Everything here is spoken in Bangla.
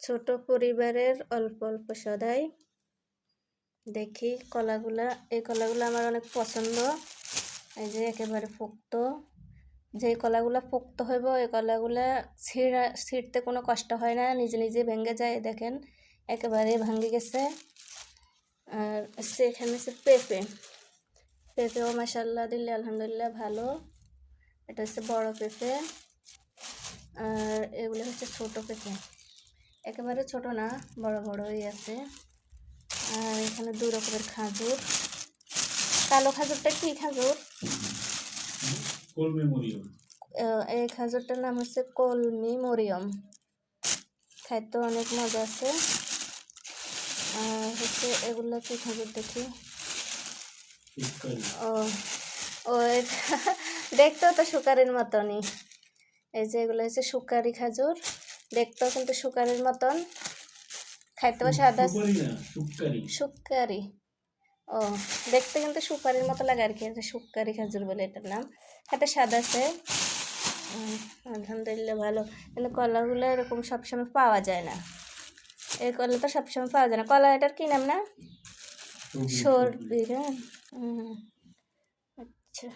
ছোট পরিবারের অল্প অল্প সদাই। দেখি কলাগুলা, এই কলাগুলো আমার অনেক পছন্দ। এই যে একেবারে পোক্ত, যে কলাগুলা পোক্ত হইব এই কলাগুলা ছিঁড়তে কোনো কষ্ট হয় না, নিজে নিজে ভেঙে যায়। দেখেন একেবারে ভাঙে গেছে। আর এখানে হচ্ছে পেঁপেও মাশাআল্লাহ দিলে আলহামদুলিল্লাহ ভালো। এটা হচ্ছে বড় পেঁপে, আর এগুলো হচ্ছে ছোট পেঁপে, একেবারে ছোট না, বড় বড়ই আছে। আর এখানে 2 রকমের খাজুর। কালো খাজুরটা কি খাজুর? এই খাজুরটার নাম হচ্ছে কলমি মরিয়ম। খাইতে অনেক মজা আছে। আর হচ্ছে এগুলো কি খাজুর দেখি। ও দেখতেও তো সুকারির মতনই। এই যে এগুলো হচ্ছে সুকারি খাজুর, দেখতেও কিন্তু সুকারির মতন, খাইতেও সাদা। সুকারি, ও দেখতে কিন্তু সুপারির মতো লাগে আর কি, সুকারি খাজুর বলে এটার নাম। এটা সাদা আছে, আলহামদুলিল্লাহ ভালো। কিন্তু কলাগুলো এরকম সবসময় পাওয়া যায় না, এই কলা তো সবসময় পাওয়া যায় না। কলা এটার কি নাম না? সর্দি, হ্যাঁ।